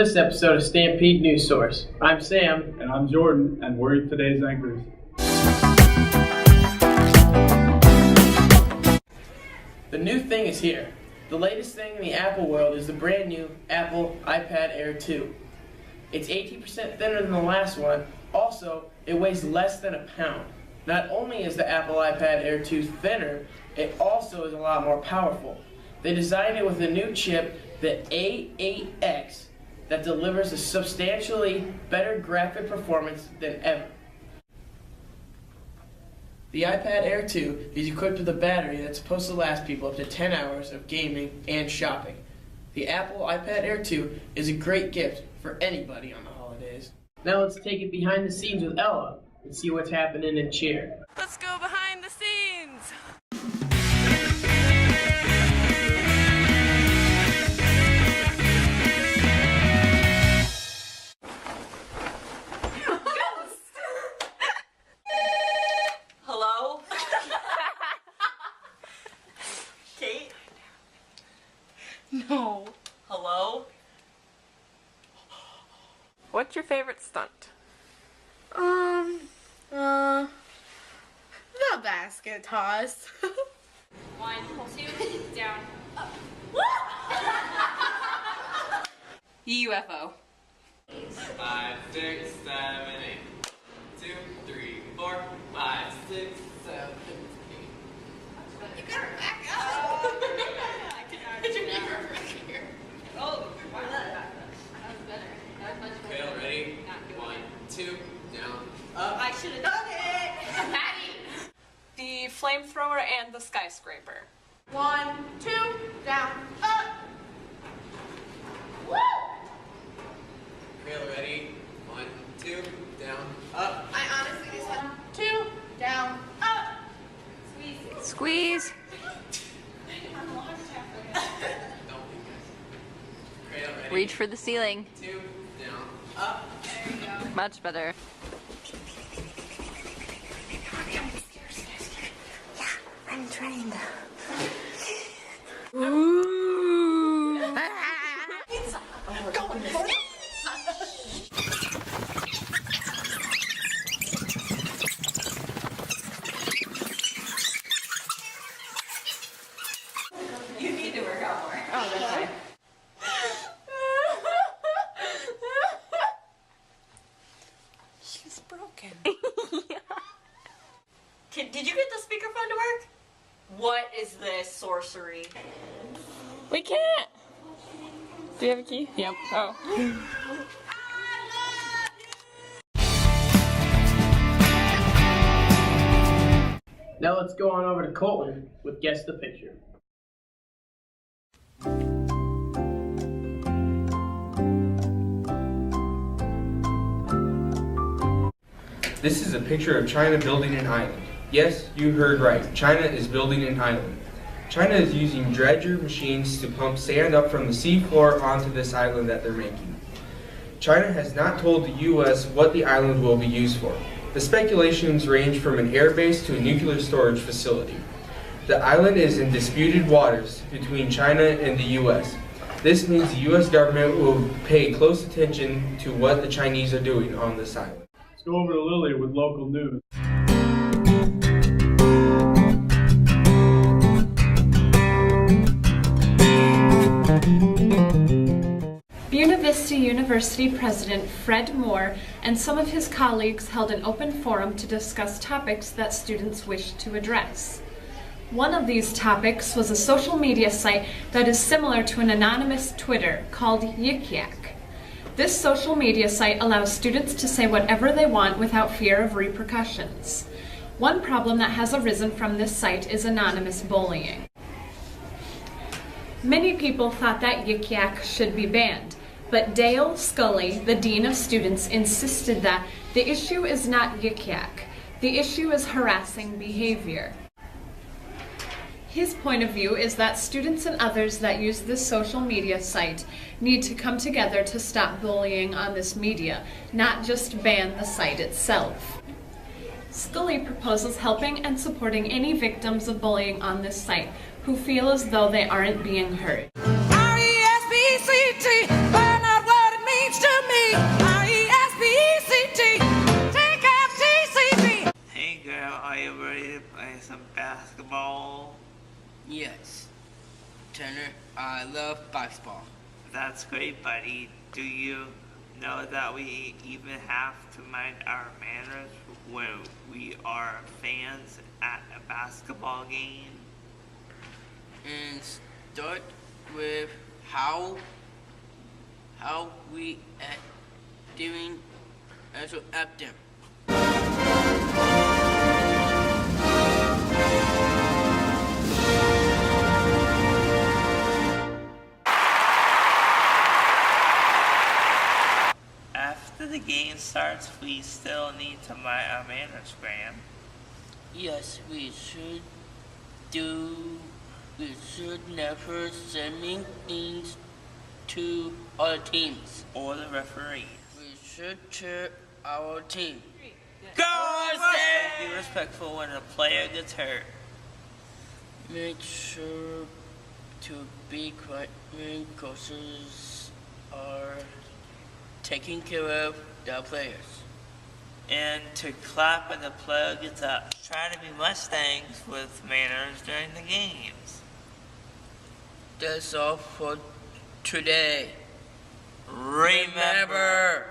this episode of Stampede News Source. I'm Sam. And I'm Jordan, and we're today's anchors. The new thing is here. The latest thing in the Apple world is the brand new Apple iPad Air 2. It's 18% thinner than the last one. Also, it weighs less than a pound. Not only is the Apple iPad Air 2 thinner, it also is a lot more powerful. They designed it with a new chip, the A8X, that delivers a substantially better graphic performance than ever. The iPad Air 2 is equipped with a battery that's supposed to last people up to 10 hours of gaming and shopping. The Apple iPad Air 2 is a great gift for anybody on the holidays. Now let's take it behind the scenes with Ella and see what's happening in Cheer. Let's go behind the scenes! Hello? Kate? No. Hello? What's your favorite stunt? The basket toss. 1, 2, down, up. UFO. 5, 6, 7, 8. 2, 3, 4, 5, 6, 7, 8. You gotta back up. I cannot. Oh, wow, that was better. That was much better. Okay, ready? Not doing 1, 2, down, Oh, up. I should have done it. Patty! The flamethrower and the skyscraper. 1, 2, down, up. Woo! Okay, ready? 1, 2, down, up. I honestly just had 2, down, up. Squeeze. Squeeze. Don't be guys. Okay, ready? Reach for the ceiling. 2, down, up. There you go. Much better. I'm trained. You need to work out more. Oh, that's right. She's broken. Did you get the speakerphone to work? What is this sorcery? We can't. Do you have a key? Yep. Oh. Now let's go on over to Colton with Guess the Picture. This is a picture of China building an island. Yes, you heard right. China is building an island. China is using dredger machines to pump sand up from the seafloor onto this island that they're making. China has not told the U.S. what the island will be used for. The speculations range from an airbase to a nuclear storage facility. The island is in disputed waters between China and the U.S. This means the U.S. government will pay close attention to what the Chinese are doing on this island. Let's go over to Lily with local news. Buena Vista University President Fred Moore and some of his colleagues held an open forum to discuss topics that students wished to address. One of these topics was a social media site that is similar to an anonymous Twitter called Yik Yak. This social media site allows students to say whatever they want without fear of repercussions. One problem that has arisen from this site is anonymous bullying. Many people thought that Yik Yak should be banned, but Dale Scully, the Dean of Students, insisted that the issue is not Yik Yak. The issue is harassing behavior. His point of view is that students and others that use this social media site need to come together to stop bullying on this media, not just ban the site itself. Scully proposes helping and supporting any victims of bullying on this site who feel as though they aren't being heard. R-E-S-P-C-T, find out what it means. some basketball? Yes. Turner, I love basketball. That's great, buddy. Do you know that we even have to mind our manners when we are fans at a basketball game? And start with how we doing as an anthem. After the game starts, we still need to mind our manners, Graham. Yes, we should never sending things to other teams. Or the referees. We should cheer our team. Go Mustang! Be respectful when a player gets hurt. Make sure to be quiet when coaches are taking care of the players. And to clap when the player gets up. Try to be Mustangs with manners during the games. That's all for today. Remember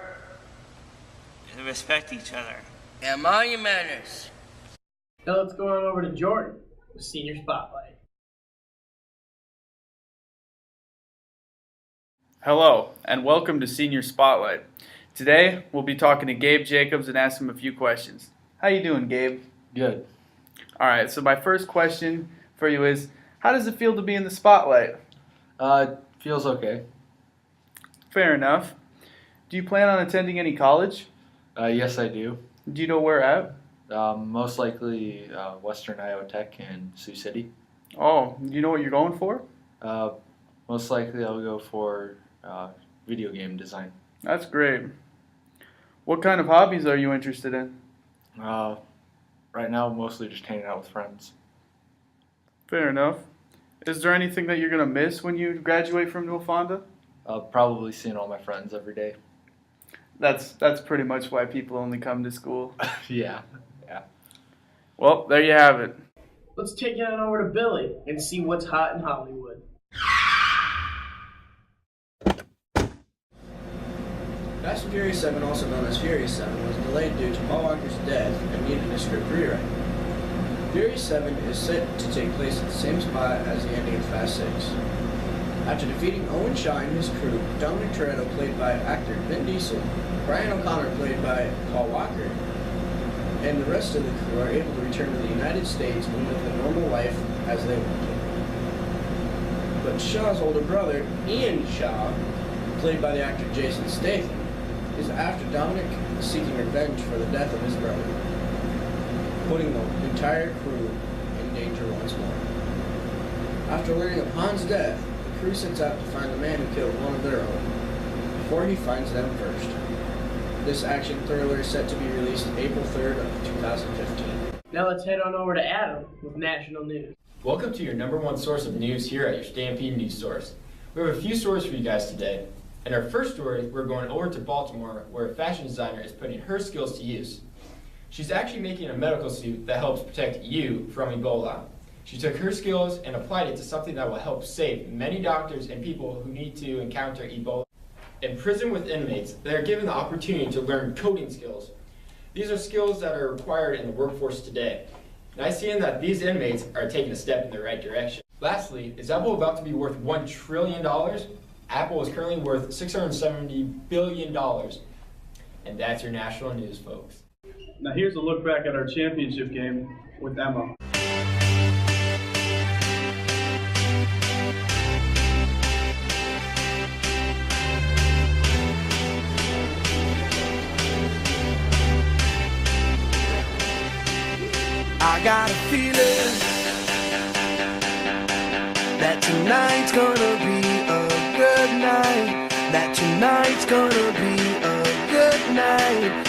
to respect each other. And mind your manners. Now let's go on over to Jordan with Senior Spotlight. Hello, and welcome to Senior Spotlight. Today, we'll be talking to Gabe Jacobs and ask him a few questions. How you doing, Gabe? Good. All right, so my first question for you is, how does it feel to be in the spotlight? Feels okay. Fair enough. Do you plan on attending any college? Yes, I do. Do you know where at? Most likely Western Iowa Tech in Sioux City. Oh, do you know what you're going for? Most likely I'll go for video game design. That's great. What kind of hobbies are you interested in? Right now, mostly just hanging out with friends. Fair enough. Is there anything that you're going to miss when you graduate from Newfonda? Probably seeing all my friends every day. That's pretty much why people only come to school. Yeah. Well, there you have it. Let's take it on over to Billy and see what's hot in Hollywood. Fast and Furious 7, also known as Furious 7, was delayed due to Paul Walker's death and needed a script rewrite. Furious 7 is set to take place at the same spot as the ending of Fast 6. After defeating Owen Shaw and his crew, Dominic Toretto, played by actor Vin Diesel, Brian O'Connor, played by Paul Walker, and the rest of the crew are able to return to the United States and live a normal life as they want to. But Shaw's older brother, Ian Shaw, played by the actor Jason Statham, is after Dominic seeking revenge for the death of his brother, putting the entire crew in danger once more. After learning of Han's death, the crew sets out to find the man who killed one of their own, before he finds them first. This action thriller is set to be released April 3rd of 2015. Now let's head on over to Adam with national news. Welcome to your #1 source of news here at your Stampede News Source. We have a few stories for you guys today. In our first story, we're going over to Baltimore, where a fashion designer is putting her skills to use. She's actually making a medical suit that helps protect you from Ebola. She took her skills and applied it to something that will help save many doctors and people who need to encounter Ebola. In prison with inmates, they are given the opportunity to learn coding skills. These are skills that are required in the workforce today. And I see that these inmates are taking a step in the right direction. Lastly, is Apple about to be worth $1 trillion? Apple is currently worth $670 billion. And that's your national news, folks. Now here's a look back at our championship game with Emma. I got a feeling that tonight's gonna be a good night. That tonight's gonna be a good night.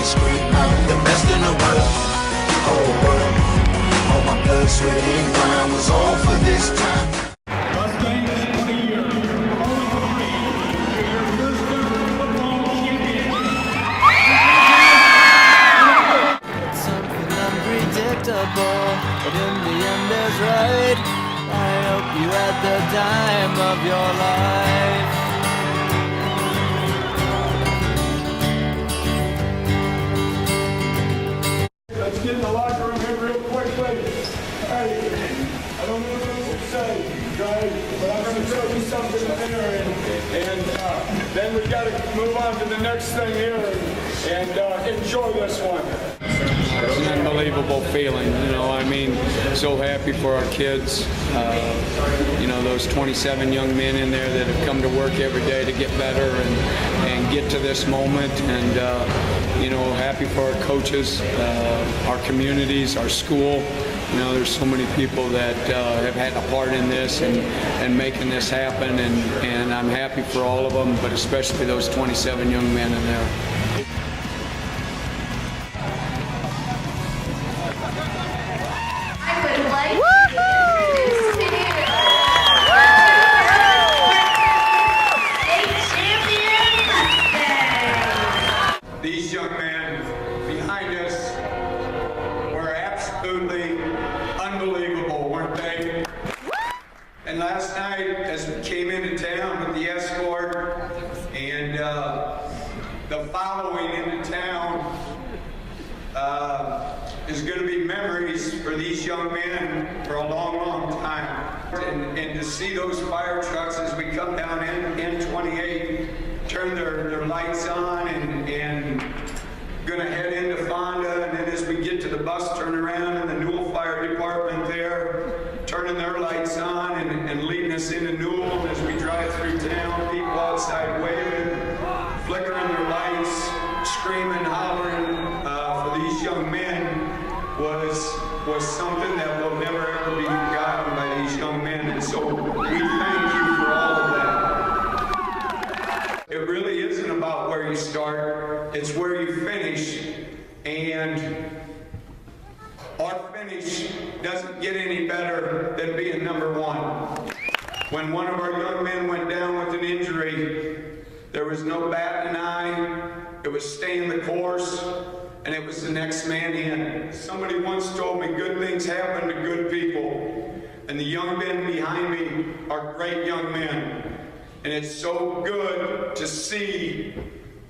scream out, the best in the world, whole world. All my blood, sweat, and grind was all for this time. But in the end is right. I hope you had the time of your life. Let's get in the locker room here real quickly. Hey, I don't know what to say, guys, but I'm going to show you something there, and then we got to move on to the next thing here and enjoy this one. It's an unbelievable feeling, you know. I mean, so happy for our kids. You know, those 27 young men in there that have come to work every day to get better and get to this moment. And, you know, happy for our coaches, our communities, our school. You know, there's so many people that have had a part in this and making this happen. And I'm happy for all of them, but especially those 27 young men in there. These young men behind us were absolutely unbelievable, weren't they? And last night, as we came into town with the escort and the following into town, is going to be memories for these young men for a long, long time. And to see those fire trucks as we come down N28, turn their lights on and gonna head into Fonda, and then as we get to the bus turn around in the Newell Fire Department there, turning their lights on and leading us into Newell. And as we drive through town, people outside waving, flickering their lights, screaming, hollering for these young men was something that will never ever be forgotten by these young men. And so we thank you for all of that. It really isn't about where you start, it's where you finish. And our finish doesn't get any better than being number one. When one of our young men went down with an injury, there was no batting an eye, it was staying the course, and it was the next man in. Somebody once told me good things happen to good people, and the young men behind me are great young men. And it's so good to see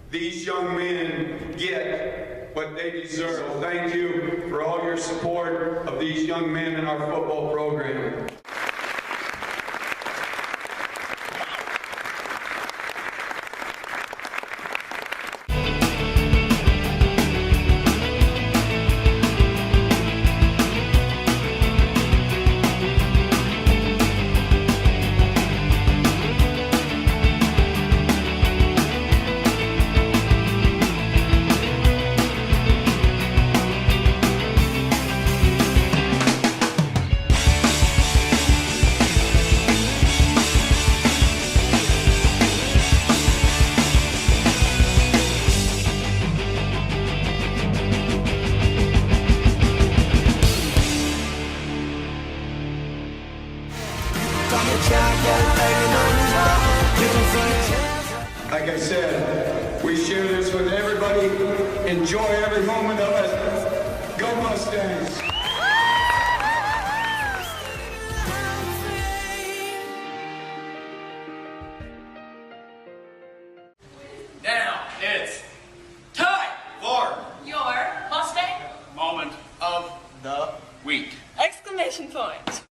these young men get what they deserve. So thank you for all your support of these young men in our football program. Like I said, we share this with everybody. Enjoy every moment of it. Go Mustangs! Now it's time for Your Mustang? moment of the week. Exclamation point.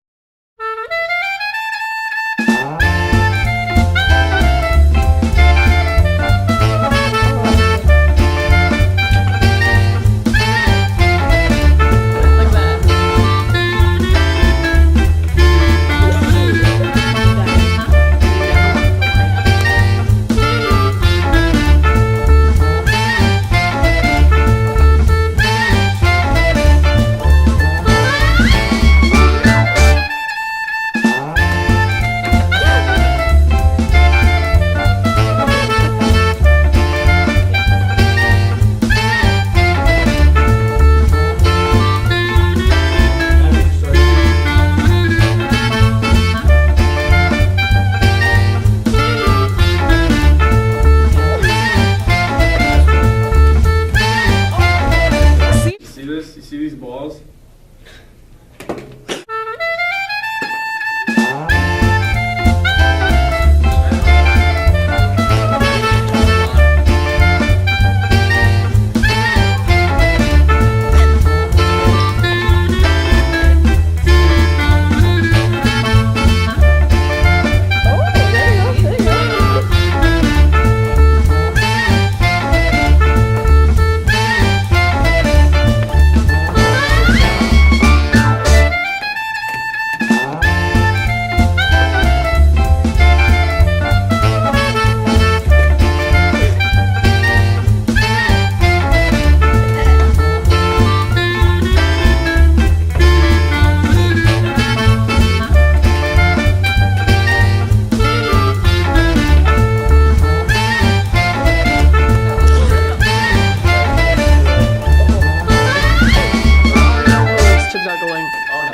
juggling. Oh